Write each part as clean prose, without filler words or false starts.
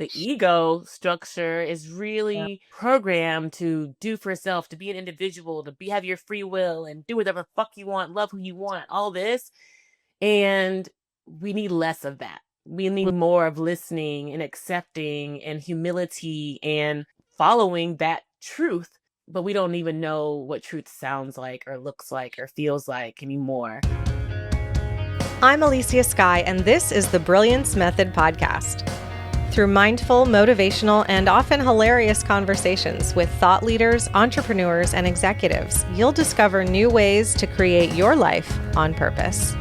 The ego structure is Yeah. really programmed to do for self, to be an individual, to have your free will and do whatever the fuck you want, love who you want, all this. And we need less of that. We need more of listening and accepting and humility and following that truth. But we don't even know what truth sounds like or looks like or feels like anymore. I'm Elysia Sky, and this is the Brilliance Method podcast. Through mindful, motivational, and often hilarious conversations with thought leaders, entrepreneurs, and executives, you'll discover new ways to create your life on purpose.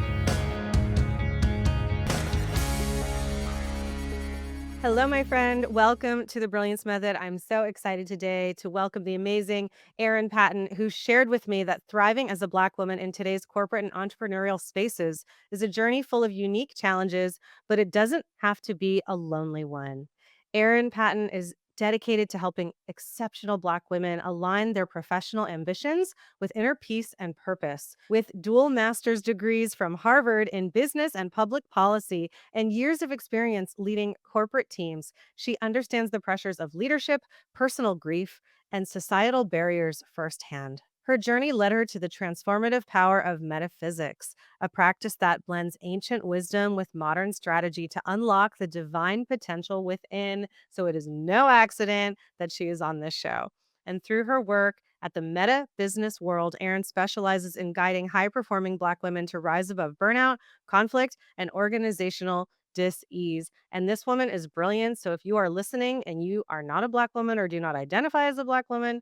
Hello, my friend. Welcome to the Brilliance Method. I'm so excited today to welcome the amazing Erin Patten, who shared with me that thriving as a Black woman in today's corporate and entrepreneurial spaces is a journey full of unique challenges, but it doesn't have to be a lonely one. Erin Patten is dedicated to helping exceptional Black women align their professional ambitions with inner peace and purpose. With dual master's degrees from Harvard in business and public policy, and years of experience leading corporate teams, she understands the pressures of leadership, personal grief, and societal barriers firsthand. Her journey led her to the transformative power of metaphysics, a practice that blends ancient wisdom with modern strategy to unlock the divine potential within. So it is no accident that she is on this show. And through her work at the Meta Business World, Erin specializes in guiding high performing Black women to rise above burnout, conflict, and organizational dis-ease. And this woman is brilliant. So if you are listening and you are not a Black woman or do not identify as a Black woman,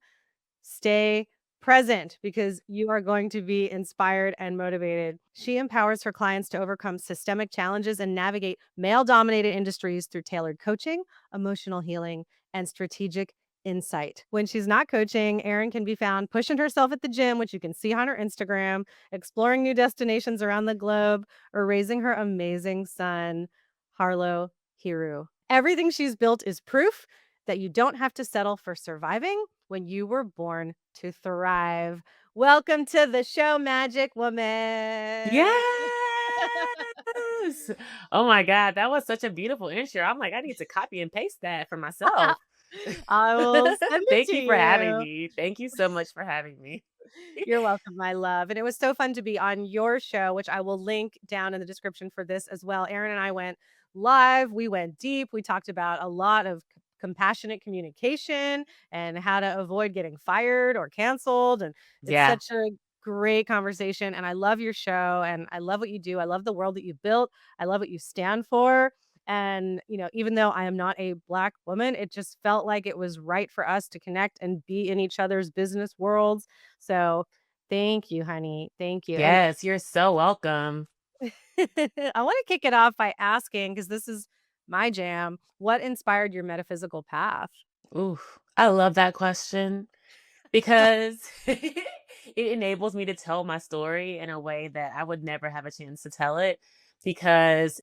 stay present because you are going to be inspired and motivated. She empowers her clients to overcome systemic challenges and navigate male dominated industries through tailored coaching, emotional healing, and strategic insight. When she's not coaching, Erin can be found pushing herself at the gym, which you can see on her Instagram, exploring new destinations around the globe, or raising her amazing son, Harlow Hiru. Everything she's built is proof that you don't have to settle for surviving when you were born to thrive. Welcome to the show, Magic Woman. Yes. Oh my God. That was such a beautiful intro. I'm like, I need to copy and paste that for myself. I will send it Thank to you for having you. me. Thank you so much for having me. You're welcome, my love. And it was so fun to be on your show, which I will link down in the description for this as well. Erin and I went live. We went deep. We talked about a lot of compassionate communication and how to avoid getting fired or canceled. And it's Yeah. such a great conversation. And I love your show and I love what you do. I love the world that you built. I love what you stand for. And, even though I am not a Black woman, it just felt like it was right for us to connect and be in each other's business worlds. So thank you, honey. Thank you. And Yes. You're so welcome. I want to kick it off by asking, because this is my jam, what inspired your metaphysical path? Ooh, I love that question because it enables me to tell my story in a way that I would never have a chance to tell it because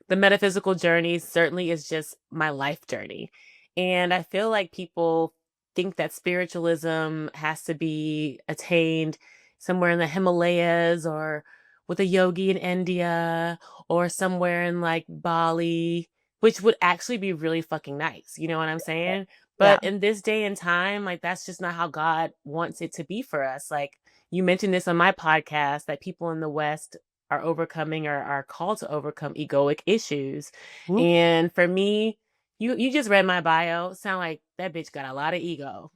the metaphysical journey certainly is just my life journey. And I feel like people think that spiritualism has to be attained somewhere in the Himalayas or with a yogi in India or somewhere in like Bali, which would actually be really fucking nice. You know what I'm saying? Yeah. But in this day and time, like that's just not how God wants it to be for us. Like you mentioned this on my podcast that people in the West are overcoming or are called to overcome egoic issues. Mhm. And for me, you just read my bio. Sound like that bitch got a lot of ego.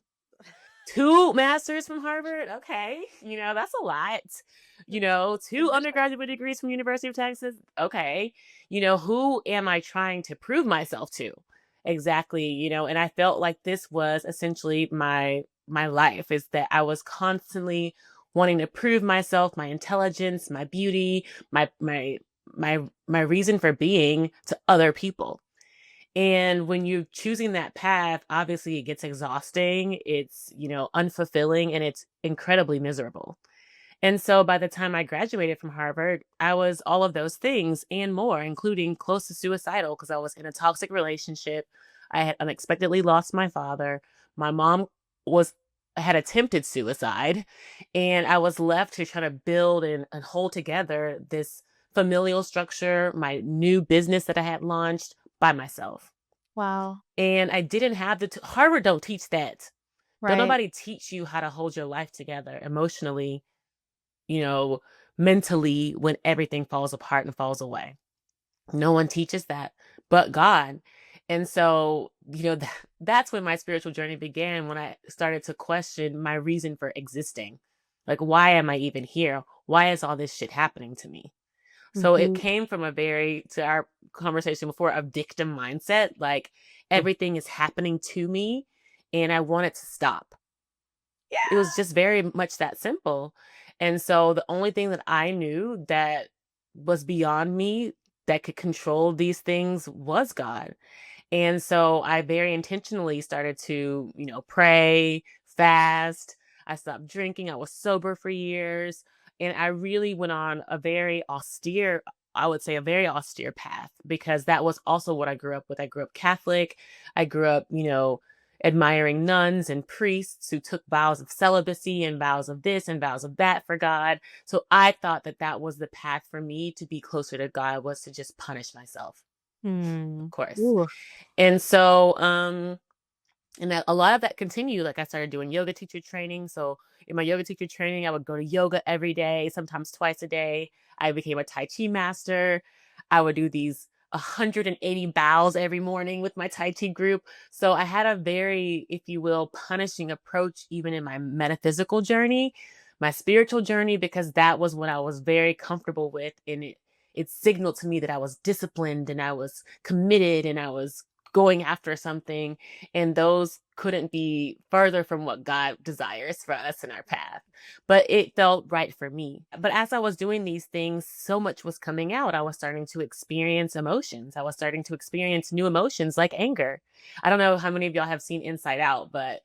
Two masters from Harvard. Okay. That's a lot. Two Ambitious. undergraduate degrees from University of Texas. Okay. Who am I trying to prove myself to? Exactly. And I felt like this was essentially my life is that I was constantly wanting to prove myself, my intelligence, my beauty, my reason for being to other people. And when you're choosing that path, obviously it gets exhausting, it's, unfulfilling, and it's incredibly miserable. And so by the time I graduated from Harvard, I was all of those things and more, including close to suicidal because I was in a toxic relationship. I had unexpectedly lost my father. My mom was had attempted suicide, and I was left to try to build and hold together this familial structure, my new business that I had launched by myself. Wow. And I didn't have Harvard don't teach that. Don't Right. nobody teach you how to hold your life together emotionally, you know, mentally when everything falls apart and falls away. No one teaches that but God. And so, that's when my spiritual journey began, when I started to question my reason for existing. Like, why am I even here? Why is all this shit happening to me? So it Mhm. came from to our conversation before, a victim mindset. Like, everything is happening to me and I want it to stop. It was Yeah. just very much that simple. And so the only thing that I knew that was beyond me that could control these things was God. And so I very intentionally started to, pray, fast. I stopped drinking. I was sober for years. And I really went on a very austere, I would say a very austere path, because that was also what I grew up with. I grew up Catholic. I grew up, admiring nuns and priests who took vows of celibacy and vows of this and vows of that for God. So I thought that that was the path for me to be closer to God, was to just punish myself, of Hmm. course. Ooh. And so, and that a lot of that continued. Like, I started doing yoga teacher training. So in my yoga teacher training, I would go to yoga every day, sometimes twice a day. I became a Tai Chi master. I would do these 180 bows every morning with my Tai Chi group. So I had a very, if you will, punishing approach even in my metaphysical journey, my spiritual journey, because that was what I was very comfortable with. And it signaled to me that I was disciplined and I was committed and I was going after something, and those couldn't be further from what God desires for us in our path. But it felt right for me. But as I was doing these things, so much was coming out. I was starting to experience emotions. I was starting to experience new emotions like anger. I don't know how many of y'all have seen Inside Out, but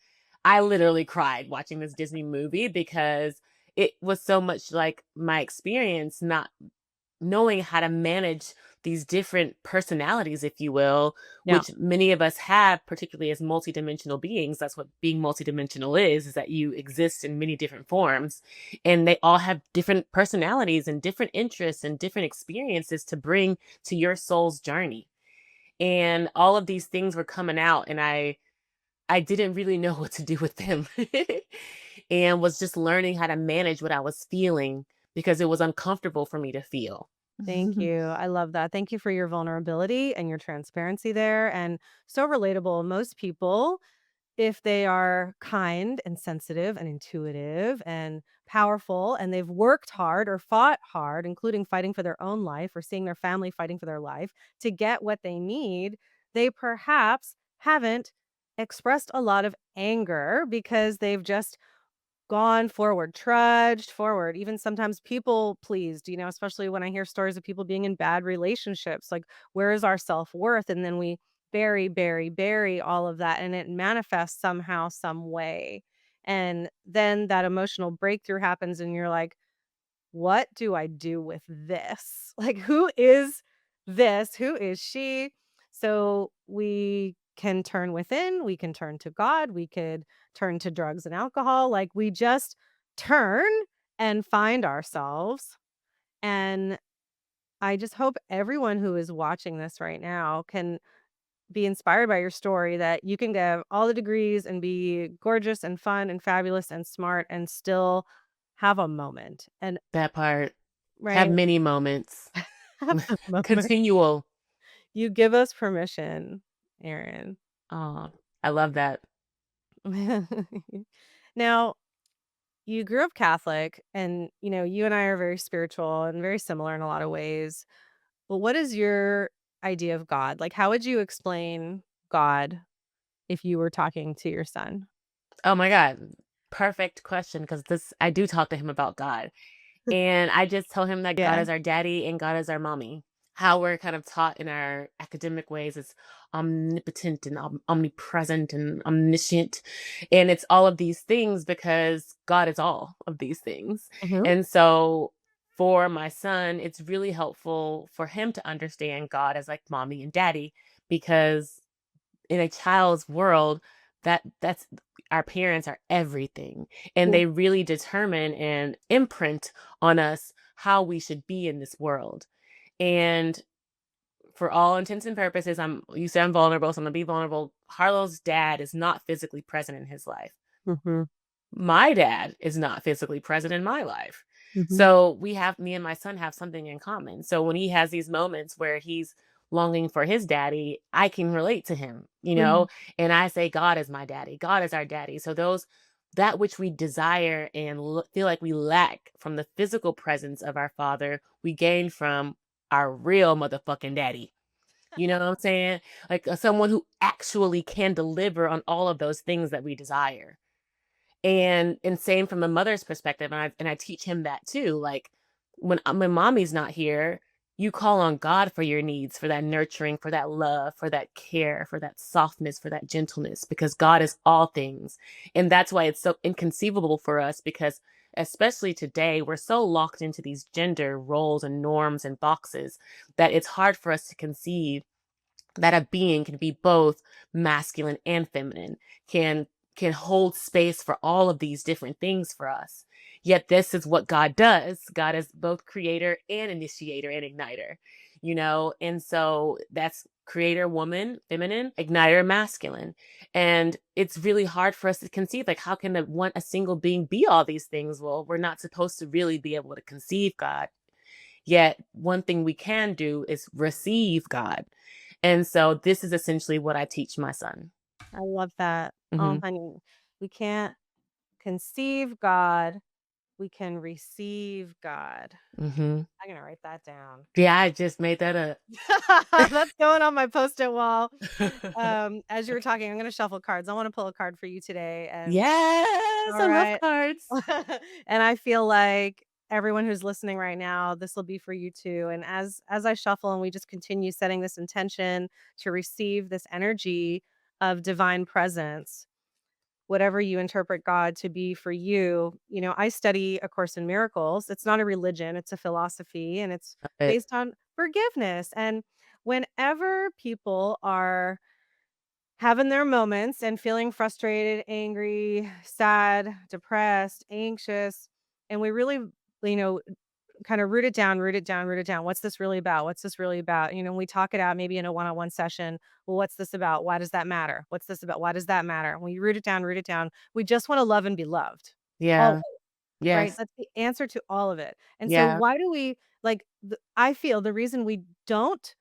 I literally cried watching this Disney movie because it was so much like my experience, not knowing how to manage these different personalities, if you will, Yeah. which many of us have, particularly as multidimensional beings. That's what being multidimensional is that you exist in many different forms. And they all have different personalities and different interests and different experiences to bring to your soul's journey. And all of these things were coming out, and I didn't really know what to do with them. And was just learning how to manage what I was feeling because it was uncomfortable for me to feel. Thank you. I love that. Thank you for your vulnerability and your transparency there. And so relatable. Most people, if they are kind and sensitive and intuitive and powerful, and they've worked hard or fought hard, including fighting for their own life or seeing their family fighting for their life to get what they need, they perhaps haven't expressed a lot of anger because they've just gone forward, trudged forward, even sometimes people pleased, especially when I hear stories of people being in bad relationships. Like, where is our self worth? And then we bury, bury, bury all of that, and it manifests somehow, some way. And then that emotional breakthrough happens, and you're like, what do I do with this? Like, who is this? Who is she? So we can turn within, we can turn to God, we could turn to drugs and alcohol. Like, we just turn and find ourselves. And I just hope everyone who is watching this right now can be inspired by your story, that you can get all the degrees and be gorgeous and fun and fabulous and smart and still have a moment. And That part. right. Have many moments. Have a moment. Continual. You give us permission, Erin. Oh, I love that. Now, you grew up Catholic, and, you and I are very spiritual and very similar in a lot of ways. But what is your idea of God? Like, how would you explain God if you were talking to your son? Oh my God. Perfect question, because this I do talk to him about God. And I just tell him that God Yeah. is our daddy and God is our mommy. How we're kind of taught in our academic ways is omnipotent and omnipresent and omniscient. And it's all of these things because God is all of these things. Mhm. And so for my son, it's really helpful for him to understand God as like mommy and daddy, because in a child's world, that's our parents are everything, and Yeah. they really determine and imprint on us how we should be in this world. And for all intents and purposes, you say I'm vulnerable, so I'm gonna be vulnerable. Harlow's dad is not physically present in his life. Mhm. My dad is not physically present in my life. Mhm. So me and my son have something in common. So when he has these moments where he's longing for his daddy, I can relate to him, Mhm. and I say, God is my daddy. God is our daddy. So that which we desire and feel like we lack from the physical presence of our father, we gain from our real motherfucking daddy. You know what I'm saying? Like someone who actually can deliver on all of those things that we desire. And same from a mother's perspective, and I teach him that too. Like when mommy's not here, you call on God for your needs, for that nurturing, for that love, for that care, for that softness, for that gentleness, because God is all things. And that's why it's so inconceivable for us, because especially today, we're so locked into these gender roles and norms and boxes that it's hard for us to conceive that a being can be both masculine and feminine, can hold space for all of these different things for us. Yet this is what God does. God is both creator and initiator and igniter, and so that's creator woman, feminine, igniter masculine. And it's really hard for us to conceive, like, how can a single being be all these things? Well, we're not supposed to really be able to conceive God. Yet one thing we can do is receive God. And so this is essentially what I teach my son. I love that. Oh, Mhm. honey, we can't conceive God, we can receive God. Mhm. I'm gonna write that down. Yeah, I just made that up. That's going on my Post-it wall. As you were talking, I'm gonna shuffle cards. I wanna pull a card for you today, and Yes, all I love right. cards. And I feel like everyone who's listening right now, this will be for you too. And as I shuffle and we just continue setting this intention to receive this energy of divine presence, whatever you interpret God to be for you, I study A Course in Miracles. It's not a religion, it's a philosophy, and it's It based on forgiveness. And whenever people are having their moments and feeling frustrated, angry, sad, depressed, anxious, and we really, you know, kind of root it down, root it down, root it down. What's this really about? What's this really about? We talk it out maybe in a one-on-one session. Well, what's this about? Why does that matter? What's this about? Why does that matter? When you root it down, root it down. We just want to love and be loved. All Yeah. right. Yes. That's the answer to all of it. And so Yeah. why do we I feel the reason we don't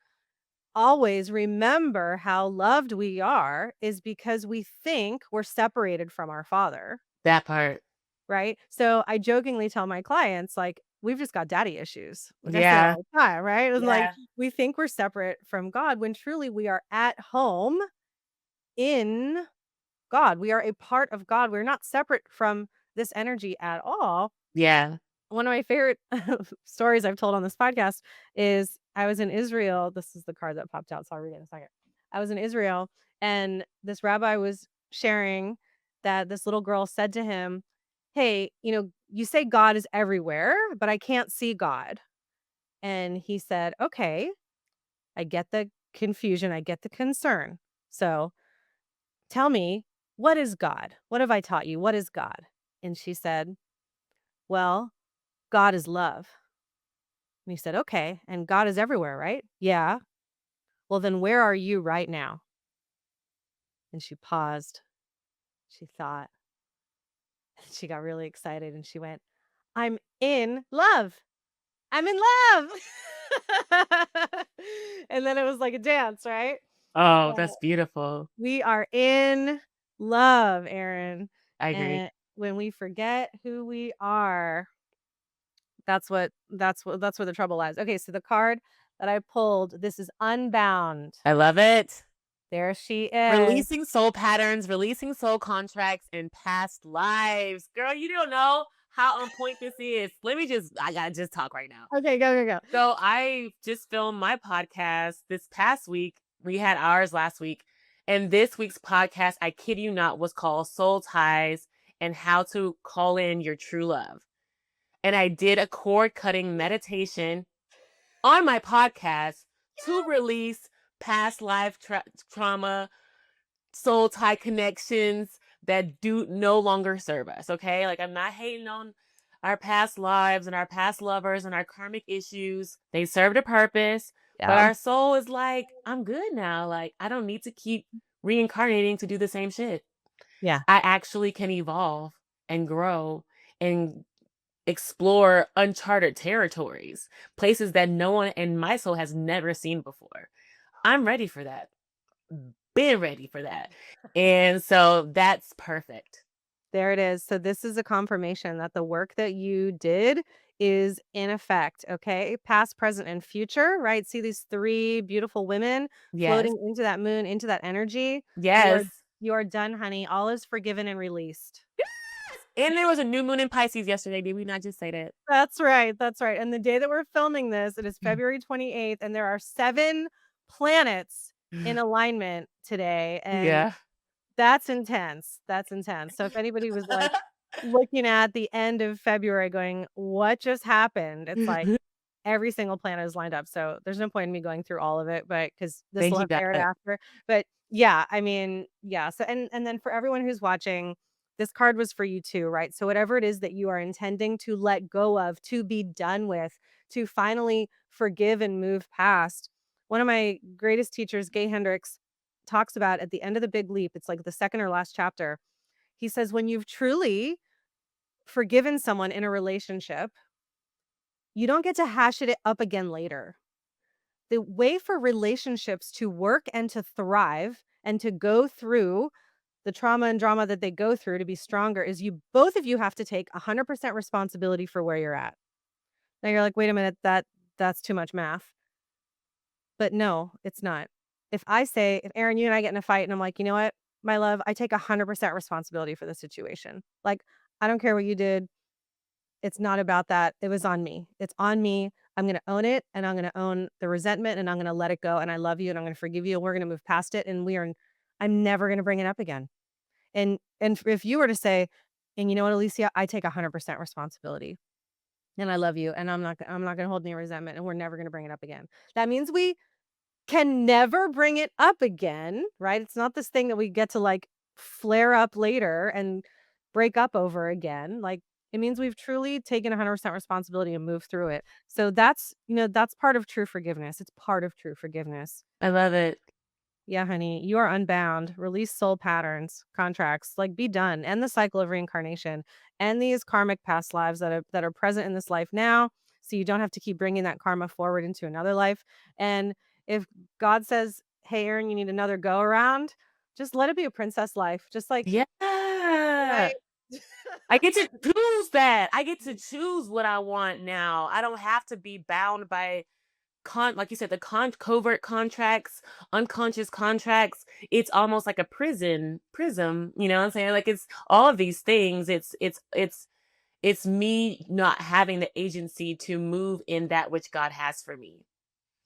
always remember how loved we are is because we think we're separated from our father, That part. right? So I jokingly tell my clients, like, we've just got daddy issues. Like I say it Yeah. all the time, right? And like, Yeah. we think we're separate from God when truly we are at home in God. We are a part of God. We're not separate from this energy at all. Yeah. One of my favorite stories I've told on this podcast is I was in Israel. This is the card that popped out, so I'll read it in a second. I was in Israel, and this rabbi was sharing that this little girl said to him, "Hey, you say God is everywhere, but I can't see God." And he said, "Okay, I get the confusion, I get the concern. So tell me, what is God? What have I taught you? What is God?" And she said, "Well, God is love." And he said, "Okay, and God is everywhere, right?" "Yeah." "Well, then where are you right now?" And she paused. She thought. She got really excited and she went, "I'm in love. I'm in love." And then it was like a dance, right? Oh, Uh, that's beautiful. we are in love, Erin. I agree. And when we forget who we are, that's where the trouble lies. Okay, so the card that I pulled, this is Unbound. I love it. There she is. Releasing soul patterns, releasing soul contracts, and past lives. Girl, you don't know how on point this is. I gotta just talk right now. Okay, go, go, go. So I just filmed my podcast this past week. We had ours last week. And this week's podcast, I kid you not, was called Soul Ties and How to Call in Your True Love. And I did a cord cutting meditation on my podcast to release past life trauma, soul tie connections that do no longer serve us. Okay. Like, I'm not hating on our past lives and our past lovers and our karmic issues, they served a purpose, but Yeah. our soul is like, I'm good now. Like, I don't need to keep reincarnating to do the same shit. Yeah. I actually can evolve and grow and explore uncharted territories, places that no one in my soul has never seen before. I'm ready for that. Been ready for that. And so that's perfect. There it is. So this is a confirmation that the work that you did is in effect, okay? Past, present, and future, right? See these 3 beautiful women Yes. floating into that moon, into that energy. You are Yes. you are done, honey. All is forgiven and released. And there was a new moon in Pisces yesterday. Did we not just say that? That's right, that's right. And the day that we're filming this, it is February 28th, and there are 7 planets in alignment today, and Yeah. that's intense, that's intense. So if anybody was, like, looking at the end of February going, "What just happened?" It's like every single planet is lined up, so there's no point in me going through all of it, but because this Thank will you, have aired God. after. But yeah, I mean, yeah, so and then for everyone who's watching, this card was for you too, right? So whatever it is that you are intending to let go of, to be done with, to finally forgive and move past. One of my greatest teachers, Gay Hendricks, talks about at the end of The Big Leap, it's like the second or last chapter. He says, "When you've truly forgiven someone in a relationship, you don't get to hash it up again later." The way for relationships to work and to thrive and to go through the trauma and drama that they go through to be stronger is you both of you have to take 100% responsibility for where you're at. Now you're like, "Wait a minute, that's too much math." But no, it's not. If Erin, you and I get in a fight and I'm like, "You know what, my love, I take 100% responsibility for the situation. Like, I don't care what you did. It's not about that. It was on me. It's on me. I'm gonna own it, and I'm gonna own the resentment, and I'm gonna let it go, and I love you, and I'm gonna forgive you, and we're gonna move past it, and I'm never gonna bring it up again." And if you were to say, "And you know what, Alicia, I take 100% responsibility, and I love you, and I'm not gonna hold any resentment, and we're never gonna bring it up again." That means we can never bring it up again, right? It's not this thing that we get to, like, flare up later and break up over again, like, it means we've truly taken 100% responsibility and moved through it. So that's part of true forgiveness. It's part of true forgiveness. I love it. Yeah, honey, you are unbound. Release soul patterns, contracts, like, be done. End the cycle of reincarnation. End these karmic past lives that are present in this life now, so you don't have to keep bringing that karma forward into another life. And if God says, "Hey, Aaron, you need another go around," just let it be a princess life. Just like, Yeah. right? I get to choose that. I get to choose what I want now. I don't have to be bound by like you said, the covert contracts, unconscious contracts. It's almost like a prism, you know what I'm saying? Like it's all of these things. It's me not having the agency to move in that which God has for me.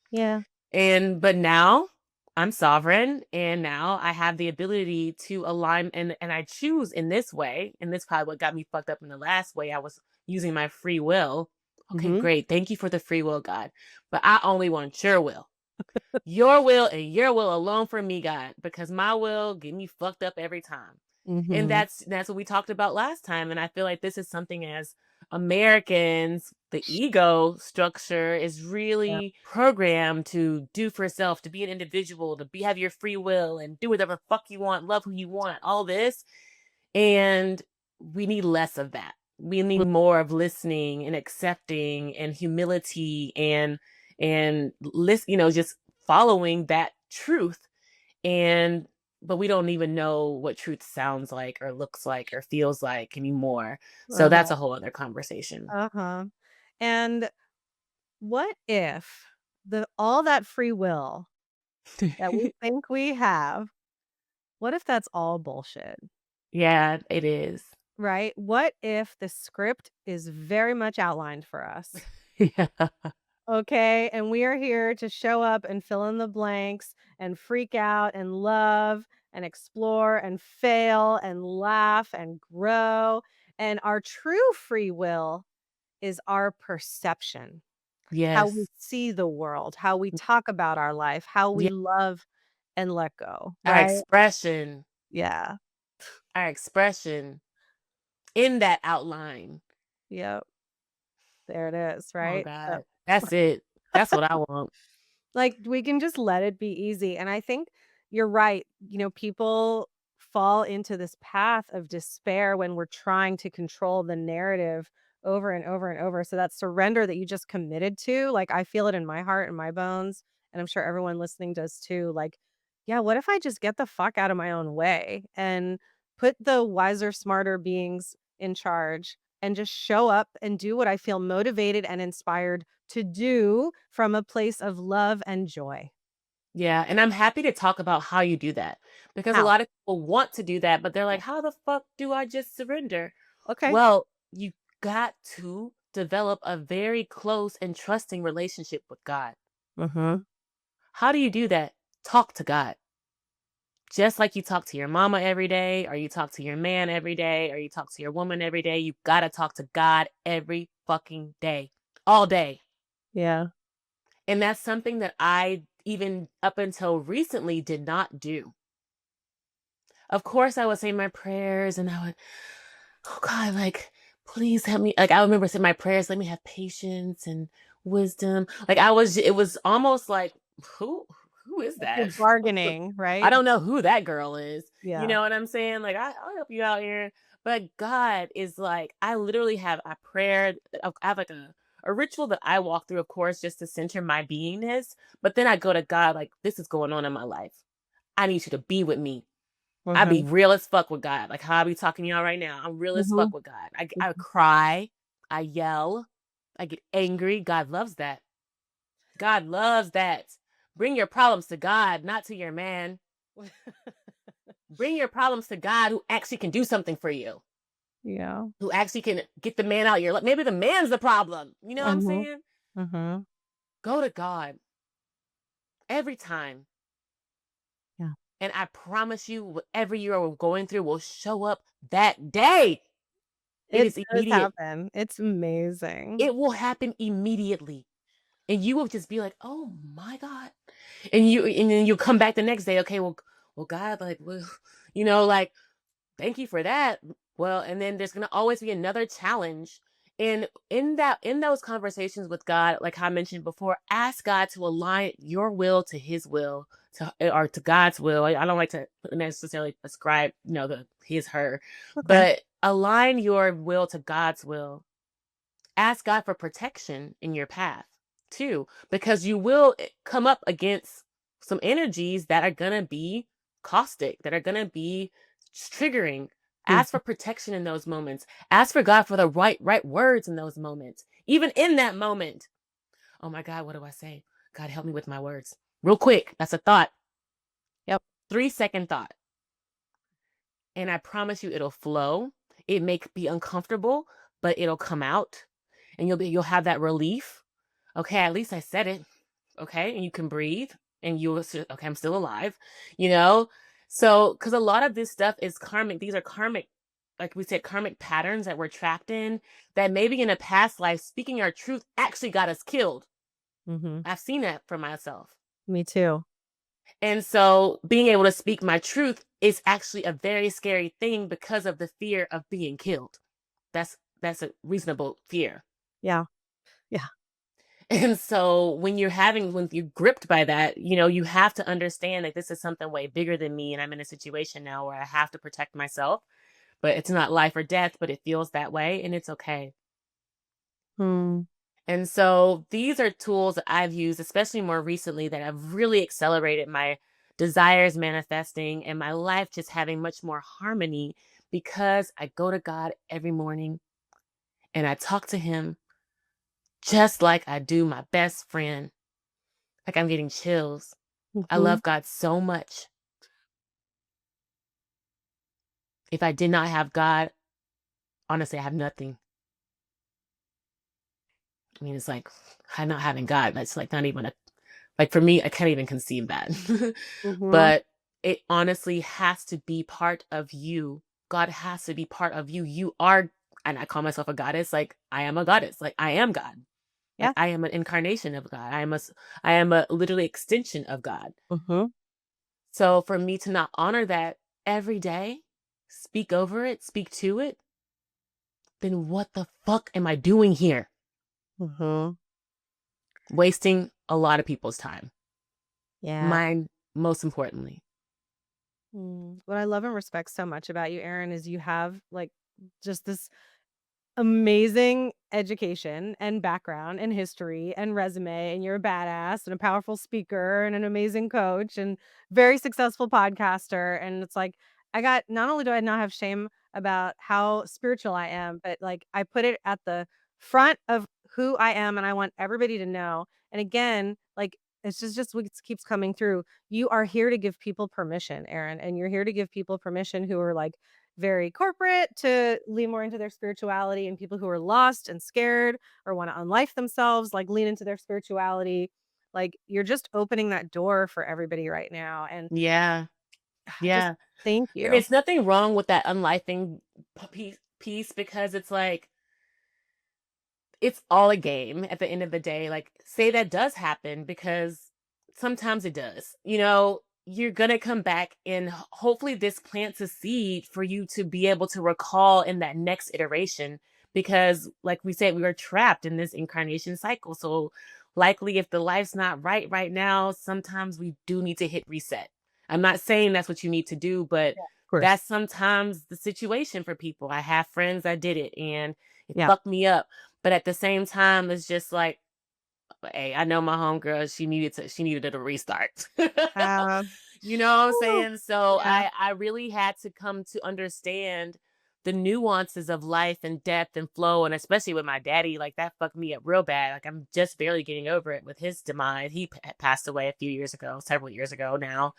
Yeah. But now I'm sovereign and now I have the ability to align and I choose in this way. And this probably what got me fucked up in the last way. I was using my free will. Okay, Mhm. great. Thank you for the free will, God. But I only want your will. Your will and your will alone for me, God, because my will get me fucked up every time. And Mhm. that's what we talked about last time. And I feel like this is something as Americans, the ego structure is Yeah. really programmed to do for self, to be an individual, to be have your free will and do whatever fuck you want, love who you want, all this. And we need less of that. We need Mm. more of listening and accepting and humility and listen, just following that truth. And but we don't even know what truth sounds like or looks like or feels like anymore. So Uh-huh. that's a whole other conversation. Uh-huh. And what if the all that free will that we think we have, what if that's all bullshit? Yeah, it is. Right? What if the script is very much outlined for us? Yeah. Okay. And we are here to show up and fill in the blanks and freak out and love and explore and fail and laugh and grow. And our true free will is our perception, how we Yes. see the world, how we talk about our life, how we Yeah. love and let go. Our Right? expression, Yeah. our expression in that outline. Yep. There it is, Oh right? So God. That's it. That's what I want. like, we can just let it be easy, and I think you're right, people fall into this path of despair when we're trying to control the narrative over and over and over, so that surrender that you just committed to, like, I feel it in my heart and my bones, and I'm sure everyone listening does too, like, yeah, what if I just get the fuck out of my own way and put the wiser, smarter beings in charge and just show up and do what I feel motivated and inspired to do from a place of love and joy. Yeah. And I'm happy to talk about how you do that because a How? lot of people want to do that, but they're Yeah. like, how the fuck do I just surrender? Okay. Well, you got to develop a very close and trusting relationship with God. Mhm. How do you do that? Talk to God. Just like you talk to your mama every day, or you talk to your man every day, or you talk to your woman every day, you gotta talk to God every fucking day, all day. Yeah. And that's something that I, even up until recently, did not do. Of course, I would say my prayers and I would, oh God, like, please help me. Like, I remember saying my prayers, let me have patience and wisdom. Like, it was almost like, who, who is Like you're that? bargaining, I right? don't know who that girl is. You Yeah. know what I'm saying? Like, I'll help you out here. But God is like, I literally have a prayer. I have like a ritual that I walk through, of course, just to center my beingness. But then I go to God, like, this is going on in my life. I need you to be with me. I be Mhm. real as fuck with God. Like how I be talking to y'all right now. I'm real as fuck Mhm. with God. I Mhm. cry. I yell. I get angry. God loves that. God loves that. Bring your problems to God, not to your man. Bring your problems to God who actually can do something for you. Yeah. Who actually can get the man out your life. Maybe the man's the problem. You know what I'm Mhm. saying? Mhm. Go to God every time. Yeah. And I promise you, whatever you're going through will show up that day. It It is does immediate. happen. It's amazing. It will happen immediately. And you will just be like, "Oh my God." And then you'll come back the next day, okay, well, God, like, well, like, thank you for that. Well, and then there's gonna always be another challenge. And in those conversations with God, like I mentioned before, ask God to align your will to his will, or to God's will. I don't like to necessarily ascribe, the his, her, Okay. but align your will to God's will. Ask God for protection in your path too, because you will come up against some energies that are going to be caustic, that are going to be triggering. Ask Mhm. for protection in those moments. Ask for God for the right words in those moments. Even in that moment. Oh my God, what do I say? God, help me with my words. Real quick, that's a thought. Yep. 3-second thought. And I promise you it'll flow. It may be uncomfortable, but it'll come out and you'll have that relief. Okay, at least I said it. Okay, and you can breathe and okay, I'm still alive, you know? So, cuz a lot of this stuff is karmic. These are karmic, like we said, karmic patterns that we're trapped in, that maybe in a past life speaking our truth actually got us killed. Mhm. I've seen that for myself. Me too. And so being able to speak my truth is actually a very scary thing because of the fear of being killed. That's a reasonable fear. Yeah. Yeah. And so when you're gripped by that, you have to understand that this is something way bigger than me and I'm in a situation now where I have to protect myself, but it's not life or death, but it feels that way and it's okay. Hmm. And so these are tools that I've used, especially more recently, that have really accelerated my desires manifesting and my life just having much more harmony because I go to God every morning and I talk to him just like I do my best friend. Like I'm getting chills. I Mhm. love God so much. If I did not have God, honestly, I have nothing. I mean, it's like not having God. That's like not even like for me, I can't even conceive that. Mhm. But it honestly has to be part of you. God has to be part of you. You are, and I call myself a goddess. Like I am a goddess. Like I am God. Like Yeah. I am an incarnation of God. I am a literally extension of God. Mhm. So for me to not honor that every day, speak over it, speak to it, then what the fuck am I doing here? Mhm. Wasting a lot of people's time. Yeah. Mine, most importantly. What I love and respect so much about you, Erin, is you have, like, just this amazing education and background and history and resume, and you're a badass and a powerful speaker and an amazing coach and very successful podcaster, and it's like, I got not only do I not have shame about how spiritual I am, but, like, I put it at the front of who I am, and I want everybody to know, and again, like, it's just what keeps coming through. You are here to give people permission, Erin, and you're here to give people permission who are, like, very corporate to lean more into their spirituality, and people who are lost and scared or want to unlife themselves, like, lean into their spirituality. Like, you're just opening that door for everybody right now. And Yeah. just Yeah. thank And you. it's nothing wrong with that unlifing piece because it's like, it's all a game at the end of the day. Like, say that does happen because sometimes it does. You're going to come back and hopefully this plants a seed for you to be able to recall in that next iteration. Because, like we said, we were trapped in this incarnation cycle. So, likely, if the life's not right now, sometimes we do need to hit reset. I'm not saying that's what you need to do, but Yeah, of course. that's sometimes the situation for people. I have friends that did it and it Yeah. fucked me up, but at the same time, it's just like, hey, I know my homegirl, she needed a restart. Uh, You know what I'm whew, saying? So yeah. I really had to come to understand the nuances of life and depth and flow. And especially with my daddy, like that fucked me up real bad. Like I'm just barely getting over it with his demise. He passed away a few years ago, several years ago now.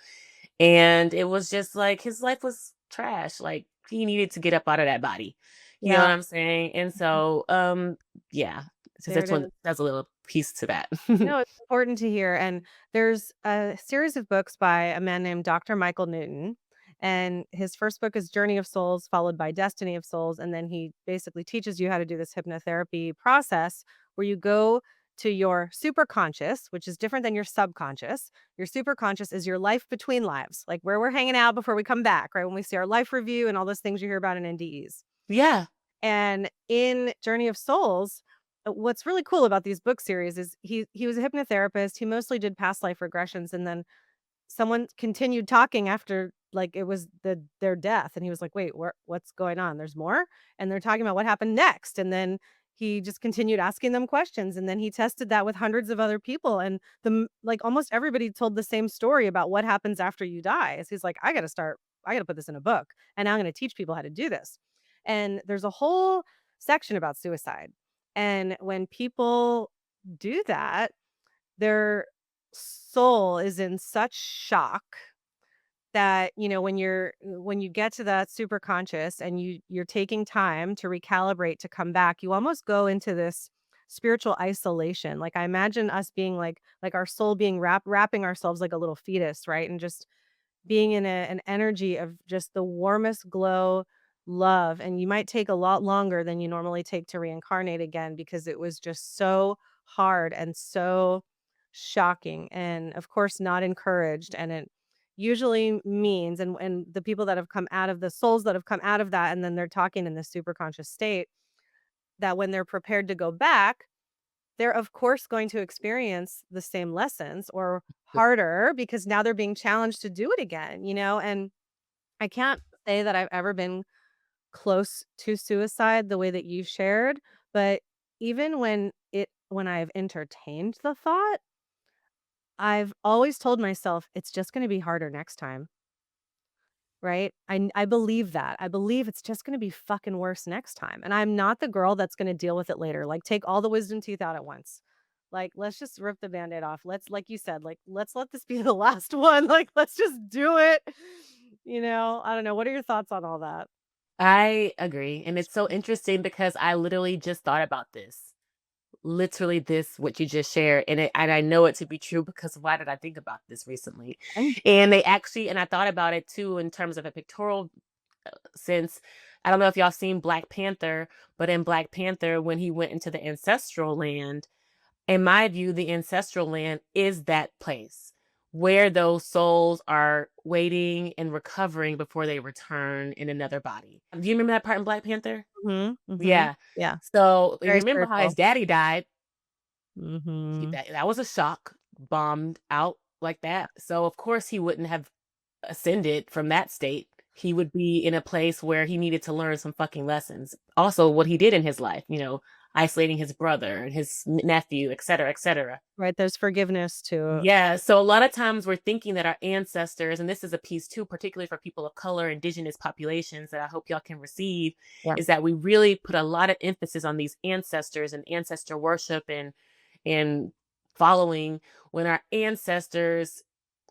And it was just like his life was trash. Like he needed to get up out of that body. You know Yeah. what I'm saying? And Mhm. so yeah. So There it is. that's a little piece to that. No, it's important to hear, and there's a series of books by a man named Dr. Michael Newton, and his first book is Journey of Souls, followed by Destiny of Souls, and then he basically teaches you how to do this hypnotherapy process where you go to your superconscious, which is different than your subconscious. Your superconscious is your life between lives, like where we're hanging out before we come back, right? When we see our life review and all those things you hear about in NDEs. Yeah. And in Journey of Souls, what's really cool about these book series is he was a hypnotherapist. He mostly did past life regressions, and then someone continued talking after, like, it was their death, and he was like, "Wait, what's going on? There's more?" And they're talking about what happened next, and then he just continued asking them questions, and then he tested that with hundreds of other people, and like, almost everybody told the same story about what happens after you die. So he's like, I gotta put this in a book, and now I'm gonna teach people how to do this." And there's a whole section about suicide, and when people do that, their soul is in such shock that, when you get to that super conscious and you're taking time to recalibrate to come back, you almost go into this spiritual isolation. Like, I imagine us being like our soul being wrapping ourselves like a little fetus, right? And just being in an energy of just the warmest glow, love, and you might take a lot longer than you normally take to reincarnate again because it was just so hard and so shocking, and of course not encouraged. And it usually means, and the people that have come out of the souls that have come out of that, and then they're talking in this super conscious state, that when they're prepared to go back, they're of course going to experience the same lessons or harder because now they're being challenged to do it again, and I can't say that I've ever been close to suicide the way that you shared, but even when I've entertained the thought, I've always told myself it's just going to be harder next time, right? I believe that. I believe it's just going to be fucking worse next time. And I'm not the girl that's going to deal with it later. Like, take all the wisdom teeth out at once. Like, let's just rip the band-aid off. Let's, like you said, like, let's let this be the last one. Like, let's just do it. I don't know. What are your thoughts on all that? I agree. And it's so interesting because I literally just thought about this. Literally this what you just shared, and I know it to be true because why did I think about this recently? And And I thought about it too in terms of a pictorial sense. I don't know if y'all seen Black Panther, but in Black Panther, when he went into the ancestral land, in my view, the ancestral land is that place where those souls are waiting and recovering before they return in another body. Do you remember that part in Black Panther? Mhm, mhm. Yeah. Yeah, So you very remember how his spiritual. daddy died? Mhm. That was a shock, bombed out like that. So of course he wouldn't have ascended from that state. He would be in a place where he needed to learn some fucking lessons. Also, what he did in his life, isolating his brother and his nephew, et cetera, et cetera. Right, there's forgiveness to Yeah, so a lot of times we're thinking that our ancestors, and this is a piece too, particularly for people of color, indigenous populations, that I hope y'all can receive, yeah. is that we really put a lot of emphasis on these ancestors and ancestor worship and following, when our ancestors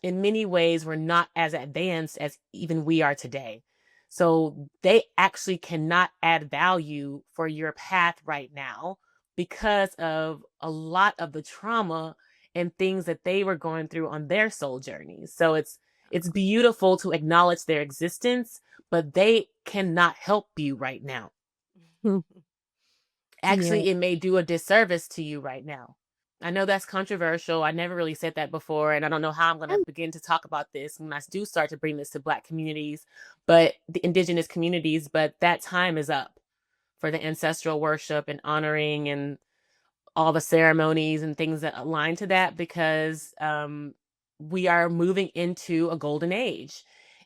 in many ways were not as advanced as even we are today. So they actually cannot add value for your path right now because of a lot of the trauma and things that they were going through on their soul journeys. So it's beautiful to acknowledge their existence, but they cannot help you right now. Yeah. Actually, it may do a disservice to you right now. I know that's controversial. I never really said that before, and I don't know how I'm going to begin to talk about this when I do start to bring this to Black communities, but the indigenous communities, but that time is up for the ancestral worship and honoring and all the ceremonies and things that align to that, because we are moving into a golden age,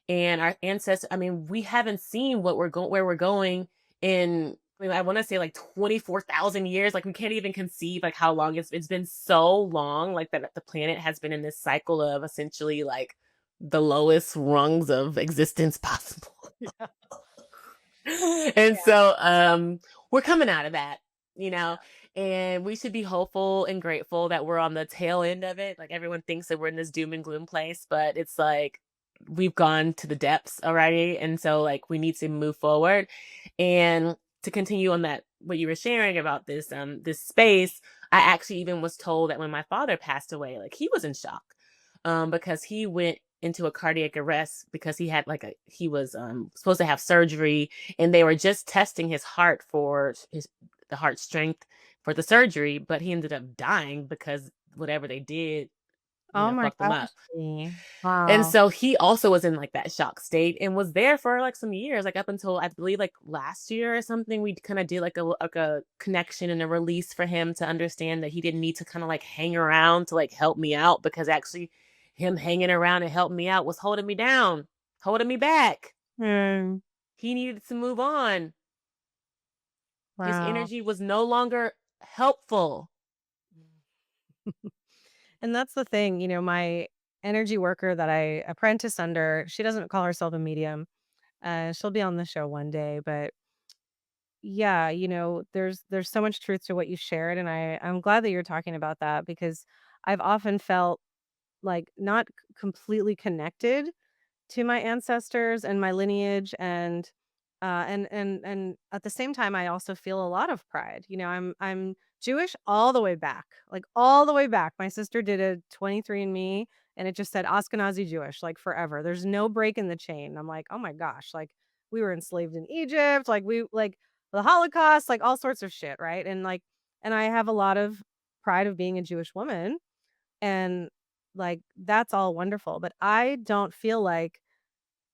and our ancestors, I mean, we haven't seen what we're going where we're going in, I mean, I want to say like 24,000 years. Like we can't even conceive like how long it's been so long, like that the planet has been in this cycle of essentially like the lowest rungs of existence possible. Yeah. And Yeah, so we're coming out of that, yeah. and we should be hopeful and grateful that we're on the tail end of it. Like everyone thinks that we're in this doom and gloom place, but it's like we've gone to the depths already, and so like we need to move forward. And to continue on that, what you were sharing about this space, I actually even was told that when my father passed away, like he was in shock, because he went into a cardiac arrest because he was supposed to have surgery, and they were just testing his heart for the heart strength for the surgery, but he ended up dying because whatever they did, Oh my fucked him up. gosh. And Wow. so he also was in like that shock state and was there for like some years, like up until I believe like last year or something. We kind of did like a connection and a release for him to understand that he didn't need to kind of like hang around to like help me out, because actually him hanging around and helping me out was holding me down, holding me back. Mm, He needed to move on. His wow. energy was no longer helpful. And that's the thing, my energy worker that I apprentice under, she doesn't call herself a medium. She'll be on the show one day, but yeah, there's so much truth to what you shared, and I'm glad that you're talking about that because I've often felt like not completely connected to my ancestors and my lineage and at the same time I also feel a lot of pride. I'm Jewish all the way back. Like all the way back. My sister did a 23andMe and it just said Ashkenazi Jewish like forever. There's no break in the chain. I'm like, "Oh my gosh, like we were enslaved in Egypt, like we like the Holocaust, like all sorts of shit, right?" And I have a lot of pride of being a Jewish woman and like that's all wonderful, but I don't feel like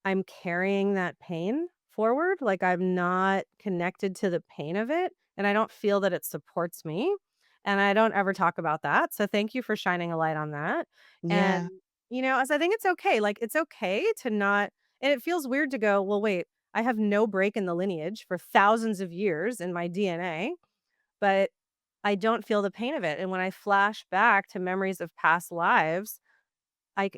I'm carrying that pain forward, like, I'm not connected to the pain of it, and I don't feel that it supports me, and I don't ever talk about that, so thank you for shining a light on that, and, Yeah. as I think it's okay, like, it's okay to not and it feels weird to go, "Well, wait, I have no break in the lineage for thousands of years in my DNA, but I don't feel the pain of it," and when I flash back to memories of past lives,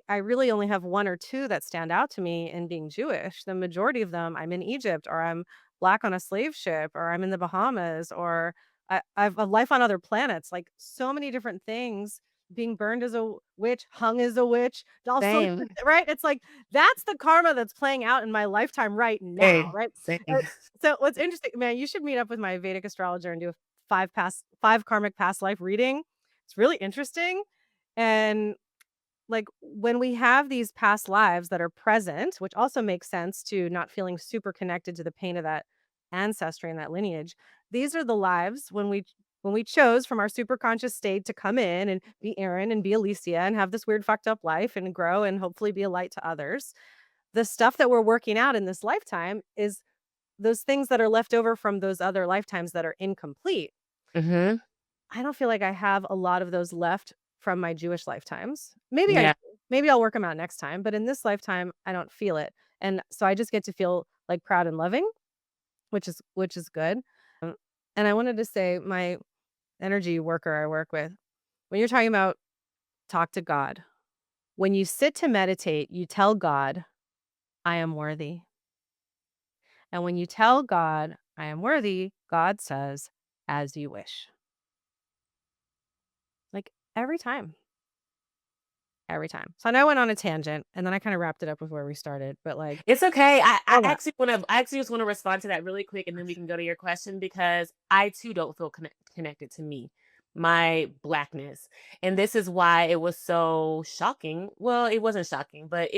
I really only have 1 or 2 that stand out to me in being Jewish. The majority of them, I'm in Egypt, or I'm Black on a slave ship, or I'm in the Bahamas, or I've a life on other planets, like, so many different things, being burned as a witch, hung as a witch, all sorts of Same. right? It's like, that's the karma that's playing out in my lifetime right now, Same. right? Same. Uh, so what's interesting man, you should meet up with my Vedic astrologer and do a 5 karmic past life reading. It's really interesting, and like when we have these past lives that are present, which also makes sense to not feeling super connected to the pain of that ancestry and that lineage, these are the lives when we chose from our super conscious state to come in and be Erin and be Elysia and have this weird fucked up life and grow and hopefully be a light to others. The stuff that we're working out in this lifetime is those things that are left over from those other lifetimes that are incomplete. Mhm. I don't feel like I have a lot of those left from my Jewish lifetimes. Maybe I do. Yeah. Maybe I'll work them out next time, but in this lifetime, I don't feel it. And so I just get to feel like proud and loving, which is good. Um, and I wanted to say my energy worker I work with, when you're talking about talk to God, when you sit to meditate, you tell God, I am worthy. And when you tell God, I am worthy, God says, as you wish. Like every time. Every time. So I know I went on a tangent, and then I kinda wrapped it up with where we started, but, like, It's okay. I all that. actually just wanna respond to that really quick, and then we can go to your question because I too don't feel connected to me, my Blackness. And this is why it was so shocking. Well, it wasn't shocking, but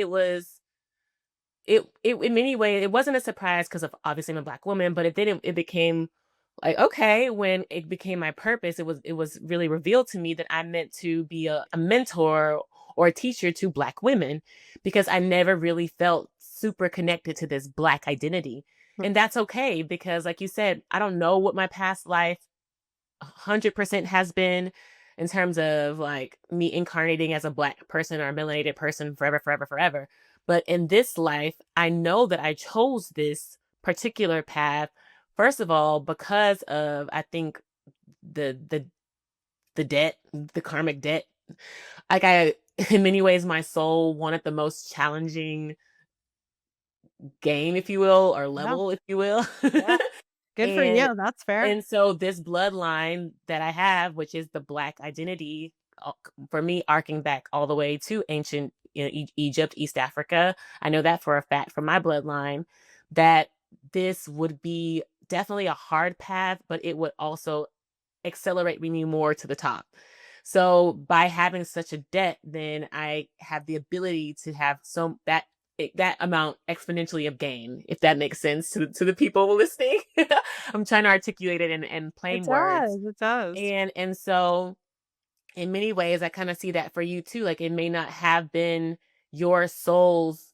it in many ways, it wasn't a surprise because of obviously I'm a Black woman, but it became like, okay, when it became my purpose, it was really revealed to me that I meant to be a mentor or a teacher to Black women because I never really felt super connected to this Black identity. Mm, And that's okay because like you said, I don't know what my past life 100% has been in terms of like me incarnating as a Black person or a melanated person forever, forever, forever. But in this life, I know that I chose this particular path, first of all, because of, I think, the the debt, the karmic debt. Like I, in many ways, my soul wanted the most challenging game, if you will, or yeah, level, if you will. yeah. Good for and you, that's fair. And so this bloodline that I have, which is the Black identity, for me, arcing back all the way to ancient Egypt, East Africa, I know that for a fact from my bloodline that this would be definitely a hard path, but it would also accelerate me more to the top. So by having such a debt, then I have the ability to have that amount exponentially of gain, if that makes sense to the people listening. I'm trying to articulate it in It plain words. does, it does. And so in many ways I kind of see that for you too. Like it may not have been your soul's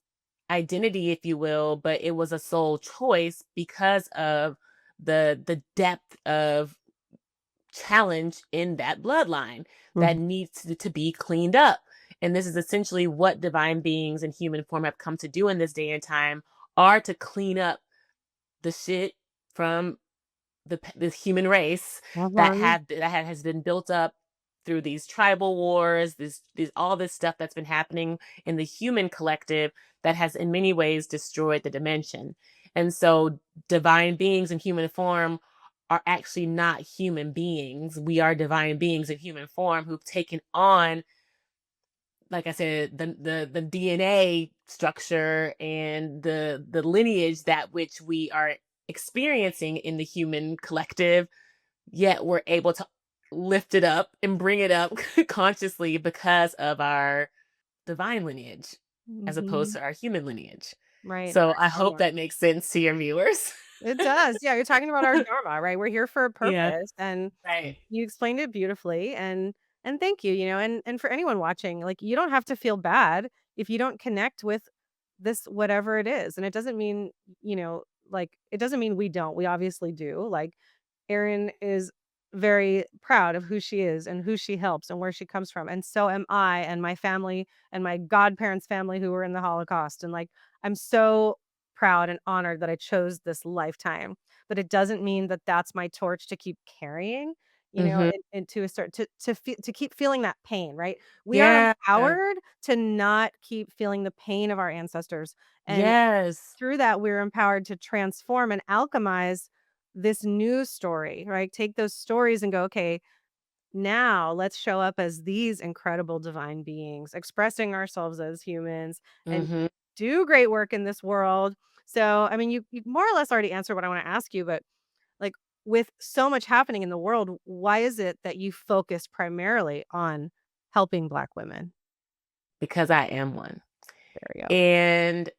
identity, if you will, but it was a soul choice because of the depth of challenge in that bloodline that Mhm. needs to be cleaned up. And this is essentially what divine beings in human form have come to do in this day and time are to clean up the shit from the human race Mhm. has been built up through these tribal wars, this all this stuff that's been happening in the human collective that has in many ways destroyed the dimension. And so divine beings in human form are actually not human beings. We are divine beings in human form who've taken on, like I said, the DNA structure and the lineage that which we are experiencing in the human collective, yet we're able to lift it up and bring it up consciously because of our divine lineage as opposed Mhm. to our human lineage. Right, So I our hope dharma. that makes sense to your viewers. It does, yeah, you're talking about our dharma, right? We're here for a Yeah. purpose, and Right. you explained it beautifully, and thank you, and for anyone watching, like, you don't have to feel bad if you don't connect with this whatever it is, and it doesn't mean, like, it doesn't mean we don't, we obviously do, like, Erin is very proud of who she is and who she helps and where she comes from, and so am I and my family and my godparents' family who were in the Holocaust, and, like, I'm so proud and honored that I chose this lifetime, but it doesn't mean that that's my torch to keep carrying, Mhm. and to a certain to keep feeling that pain, right? We are Yeah. empowered to not keep feeling the pain of our ancestors, and Yes. through that, we're empowered to transform and alchemize this new story, right? Take those stories and go, okay, now let's show up as these incredible divine beings, expressing ourselves as humans and Mhm. do great work in this world. So, I mean, you more or less already answered what I want to ask you, but like with so much happening in the world, why is it that you focus primarily on helping Black women? Because I am one. There we go. And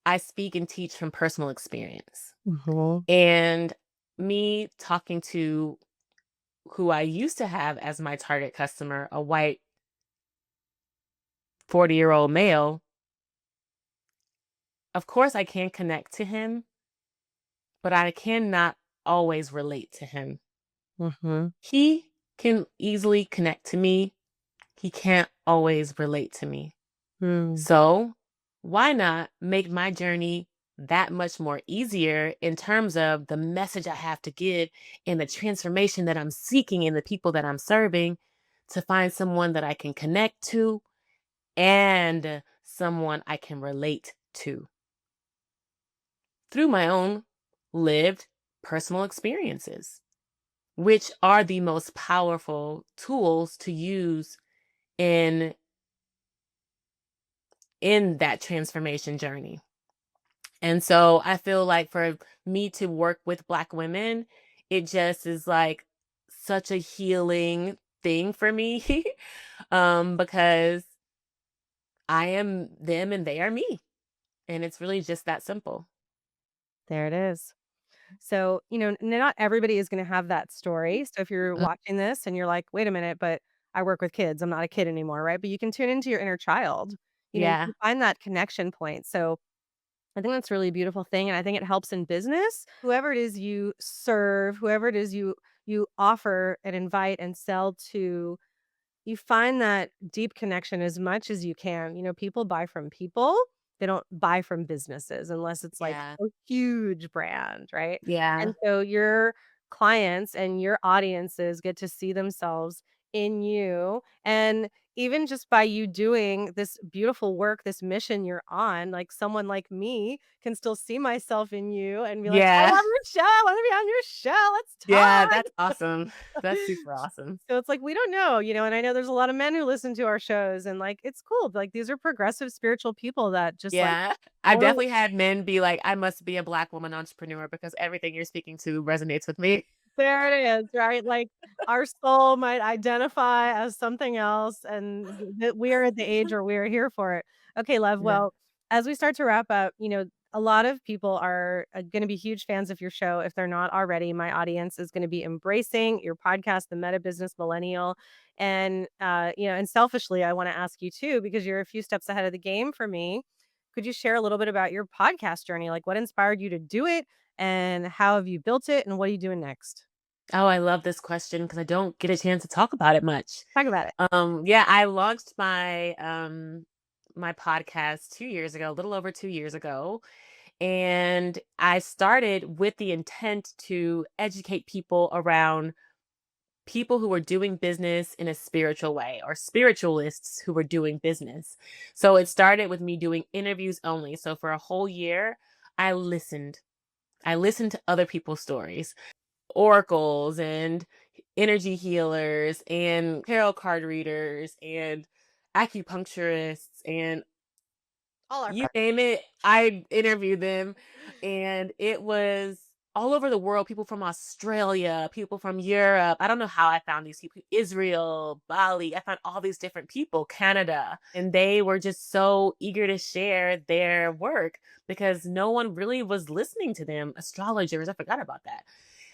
I speak and teach from personal experience. Mhm. And me talking to who I used to have as my target customer, a white 40-year-old male, of course I can connect to him, but I cannot always relate to him. Mhm. He can easily connect to me. He can't always relate to me. Mm. So, why not make my journey that much more easier in terms of the message I have to give and the transformation that I'm seeking in the people that I'm serving to find someone that I can connect to and someone I can relate to through my own lived personal experiences, which are the most powerful tools to use in that transformation journey. And so I feel like for me to work with Black women, it just is like such a healing thing for me because I am them and they are me. And it's really just that simple. There it is. So, not everybody is gonna have that story. So if you're Mm, watching this and you're like, "Wait a minute, but I work with kids. I'm not a kid anymore," right? But you can tune into your inner child. You yeah. can find that connection point. So I think that's really a beautiful thing, and I think it helps in business. Whoever it is you serve, whoever it is you offer and invite and sell to, you find that deep connection as much as you can. People buy from people. They don't buy from businesses unless it's like Yeah. a huge brand, right? Yeah. And so your clients and your audiences get to see themselves in you. And even just by you doing this beautiful work, this mission you're on, like someone like me can still see myself in you and be like, I Yeah. love your show. I want to be on your show. Let's Yeah. talk. That's awesome. That's super awesome. So it's like, we don't know, and I know there's a lot of men who listen to our shows and like, it's cool. Like these are progressive spiritual people that just like Yeah. I've more definitely had men be like, I must be a Black woman entrepreneur because everything you're speaking to resonates with me. there it is, right? Like our soul might identify as something else and that we are at the age where we are here for it. Okay, love. Yeah. Well, as we start to wrap up, a lot of people are going to be huge fans of your show if they're not already. My audience is going to be embracing your podcast, The Meta Business Millennial. And and selfishly, I want to ask you too because you're a few steps ahead of the game for me. Could you share a little bit about your podcast journey? Like what inspired you to do it and how have you built it and what are you doing next? Oh, I love this question because I don't get a chance to talk about it much. Talk about it. Yeah, I launched my podcast 2 years ago, a little over 2 years ago, and I started with the intent to educate people around people who were doing business in a spiritual way or spiritualists who were doing business. So it started with me doing interviews only. So for a whole year, I listened. I listened to other people's stories, oracles and energy healers and tarot card readers and acupuncturists and All our you friends. name it, I interviewed them, and it was all over the world, people from Australia, people from Europe. I don't know how I found these people, Israel, Bali. I found all these different people, Canada, and they were just so eager to share their work because no one really was listening to them. Astrologers, I forgot about that.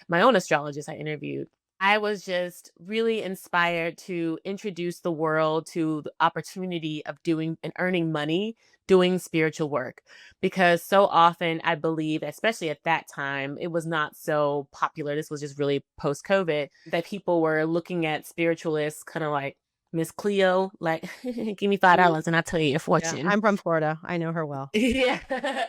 My own astrologist I interviewed. I was just really inspired to introduce the world to the opportunity of doing and earning money doing spiritual work because so often I believe, especially at that time, it was not so popular. This was just really post COVID that people were looking at spiritualists kind of like Miss Cleo, like, give me $5 and I'll tell you your Yeah, fortune. I'm from Florida. I know her well. Yeah.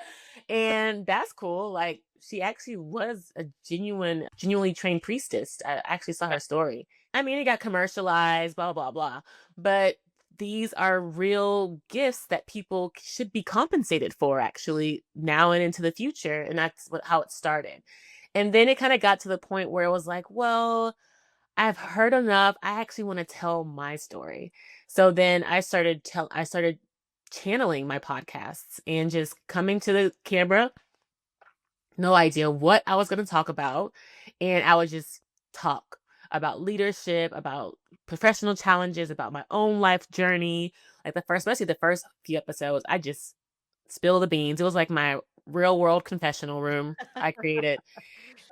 And that's cool. Like she actually was a genuinely trained priestess. I actually saw her story. I mean, it got commercialized, blah, blah, blah. But these are real gifts that people should be compensated for actually now and into the future. And that's how it started. And then it kind of got to the point where it was like, well, I've heard enough. I actually want to tell my story. So then I started channeling my podcasts and just coming to the camera, no idea what I was going to talk about, and I would just talk about leadership, about professional challenges, about my own life journey. Like especially the first few episodes, I just spill the beans. It was like my real world confessional room I created.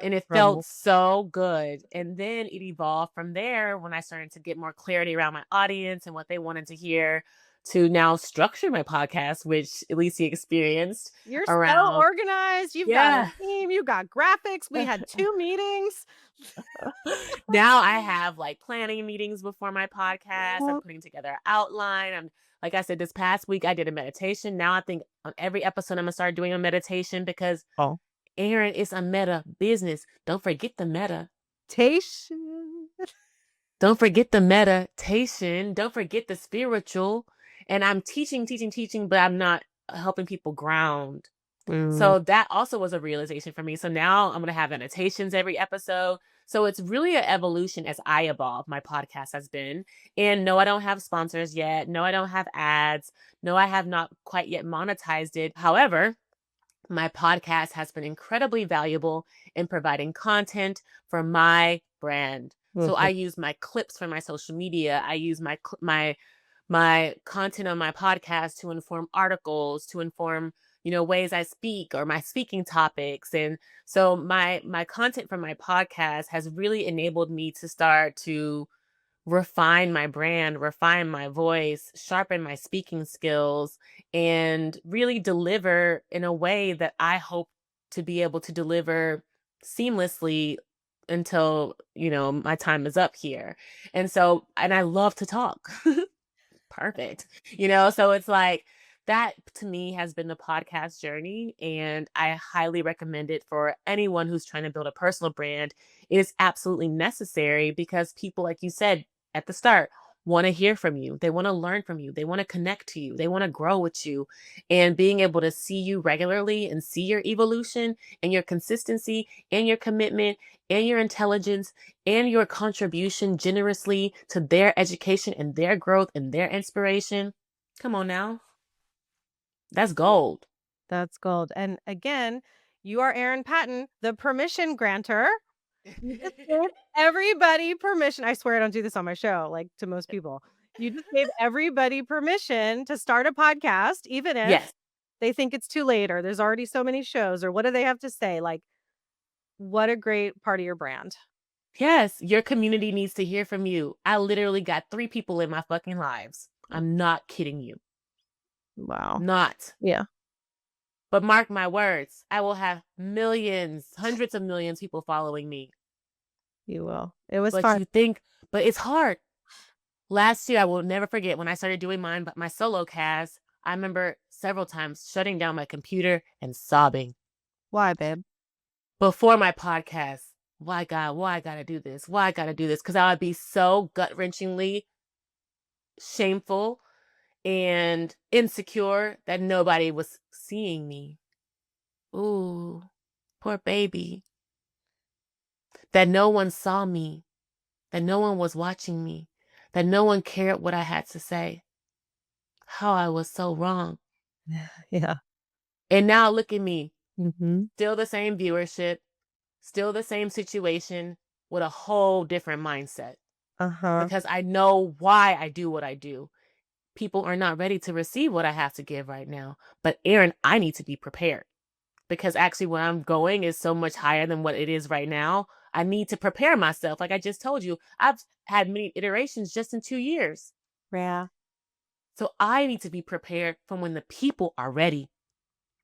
And it felt Trouble. so good. And then it evolved from there when I started to get more clarity around my audience and what they wanted to hear to now structure my podcast, which Elysia experienced You're so around. organized. You've got a Yeah. team. You got graphics. We had 2 meetings. Now I have like planning meetings before my podcast. I'm Oh, putting together an outline. I'm like I said, this past week I did a meditation. Now I think on every episode I'm gonna start doing a meditation because oh. Erin, it's a meta business. Don't forget the meta. Tation. Don't forget the meditation. Don't forget the spiritual. And I'm teaching, teaching, teaching, but I'm not helping people ground. Mm. So that also was a realization for me. So now I'm going to have annotations every episode. So it's really an evolution as I evolve. My podcast has been. And no, I don't have sponsors yet. No, I don't have ads. No, I have not quite yet monetized it. However, my podcast has been incredibly valuable in providing content for my brand. So I Mhm. use my clips for my social media. I use my content on my podcast to inform articles, to inform, ways I speak or my speaking topics. And so my content from my podcast has really enabled me to start to refine my brand, refine my voice, sharpen my speaking skills, and really deliver in a way that I hope to be able to deliver seamlessly until, my time is up here. And I love to talk. Perfect. So it's like that to me has been the podcast journey, and I highly recommend it for anyone who's trying to build a personal brand. It is absolutely necessary because people, like you said at the start, want to hear from you. They want to learn from you. They want to connect to you. They want to grow with you. And being able to see you regularly and see your evolution and your consistency and your commitment and your intelligence and your contribution generously to their education and their growth and their inspiration. Come on now. That's gold. That's gold. And again, you are Erin Patten, the permission granter. You just gave everybody permission. I swear I don't do this on my show, like to most people. You just gave everybody permission to start a podcast, even if Yes. they think it's too late or there's already so many shows or what do they have to say? Like, what a great part of your brand. Yes. Your community needs to hear from you. I literally got 3 people in my fucking lives. I'm not kidding you. Wow. Not. Yeah, But mark my words, I will have millions, hundreds of millions people following me. you will. It was But fun. you think, but it's hard. Last year, I will never forget when I started doing mine, but my solo cast, I remember several times shutting down my computer and sobbing Why, babe? before my podcast. Why, God? Why I gotta do this? Why I gotta do this? Because I would be so gut wrenchingly shameful and insecure that nobody was seeing me. Ooh, poor baby. That no one saw me, that no one was watching me, that no one cared what I had to say. How I was so wrong. Yeah. And now look at me, Mhm. still the same viewership, still the same situation with a whole different mindset Uh-huh. because I know why I do what I do. People are not ready to receive what I have to give right now. But Erin, I need to be prepared because actually where I'm going is so much higher than what it is right now. I need to prepare myself. Like I just told you, I've had many iterations just in 2 years. Yeah. So I need to be prepared from when the people are ready.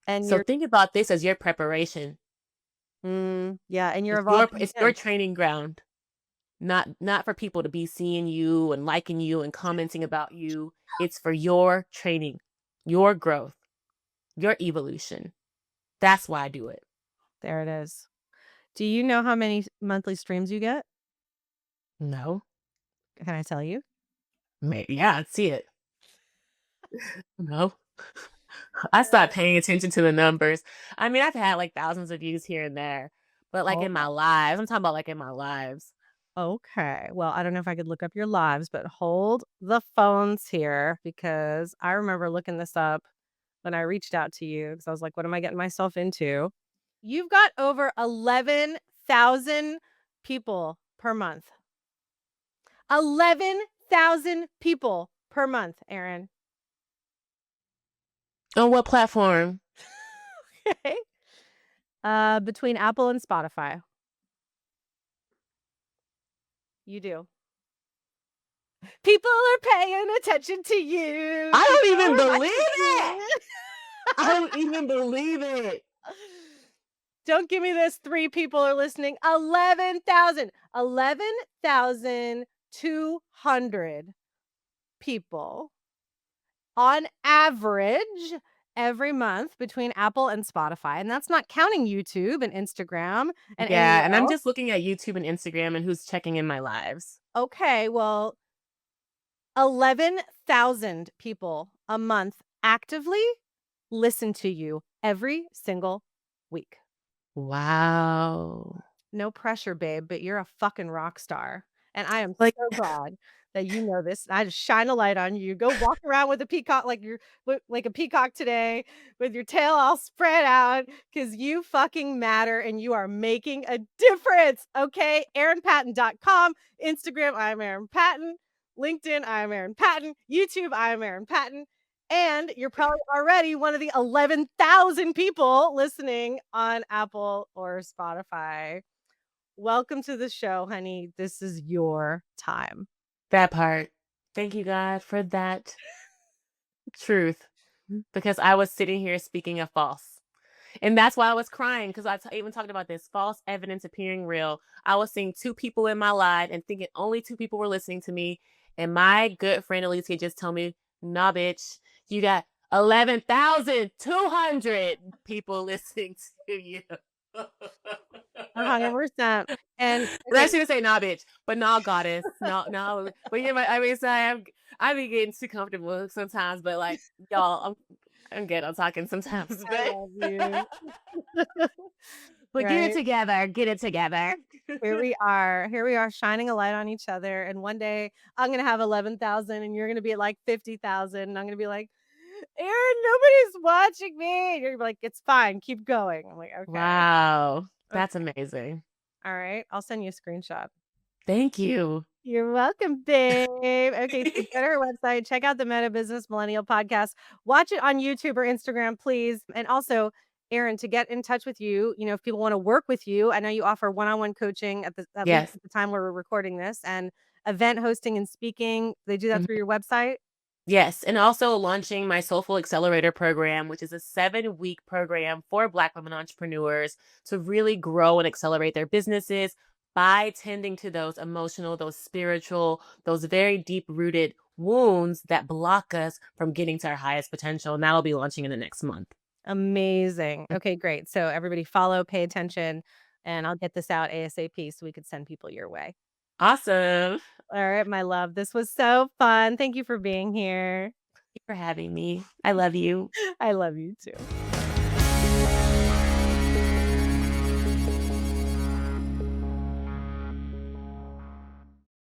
And So you're think about this as your preparation. yeah, and you're It's evolving it's your again. training ground. Not for people to be seeing you and liking you and commenting about you. It's for your training, your growth, your evolution. That's why I do it. There it is. Do you know how many monthly streams you get? No. Can I tell you? Yeah, I see it. No. I stopped paying attention to the numbers. I mean, I've had like thousands of views here and there, but like Oh, in my lives, I'm talking about like in my lives. okay. Well, I don't know if I could look up your lives, but hold the phones here because I remember looking this up when I reached out to you because I was like, what am I getting myself into? You've got over 11,000 people per month. 11,000 people per month, Erin. On what platform? Okay. Between Apple and Spotify. You do. People are paying attention to you. I don't People even are believe watching it. you. I don't even believe it. Don't give me this. 3 people are listening. 11,000. 11,200 people on average every month between Apple and Spotify, and that's not counting YouTube and Instagram and Yeah, anywhere and I'm else. just looking at YouTube and Instagram and who's checking in my lives. Okay, well, 11,000 people a month actively listen to you every single week. Wow. No pressure, babe, but you're a fucking rock star, and I am Like, so glad that you know this. I just shine a light on you. Go walk around with a peacock like you're like a peacock today with your tail all spread out because you fucking matter and you are making a difference, okay? ErinPatten.com, Instagram, I'm Erin Patten, LinkedIn, I'm Erin Patten, YouTube, I'm Erin Patten, and you're probably already one of the 11,000 people listening on Apple or Spotify. Welcome to the show, honey. This is your time. that part. Thank you, God, for that truth, because I was sitting here speaking of false. And that's why I was crying, because even talked about this false evidence appearing real. I was seeing 2 people in my life and thinking only 2 people were listening to me. And my good friend Elysia just told me, nah, bitch, you got 11,200 people listening to you. 100%. And And I okay, shouldn't say nah, bitch, but nah, goddess. No, no. But yeah, I mean, so I be getting too comfortable sometimes, but like, y'all, I'm good on talking sometimes, I love but you. but get it Right? together. Get it together. Here we are. Here we are shining a light on each other. And one day I'm going to have 11,000 and you're going to be at like 50,000. And I'm going to be like, Erin, nobody's watching me. And you're gonna be like, it's fine. Keep going. I'm like, okay. Wow. That's Okay. amazing. All right. I'll send you a screenshot. Thank you. You're welcome, babe. Okay, so go to her website, check out the Meta Business Millennial podcast. Watch it on YouTube or Instagram, please. And also, Erin, to get in touch with you, if people want to work with you, I know you offer one-on-one coaching at least Yes. at the time where we're recording this, and event hosting and speaking. They do that Mhm. through your website. Yes. And also launching my Soulful Accelerator program, which is a 7-week program for Black women entrepreneurs to really grow and accelerate their businesses by tending to those emotional, those spiritual, those very deep rooted wounds that block us from getting to our highest potential. And that'll be launching in the next month. Amazing. Okay, great. So everybody follow, pay attention, and I'll get this out ASAP so we could send people your way. Awesome. All right, my love. This was so fun. Thank you for being here. Thank you for having me. I love you. I love you too.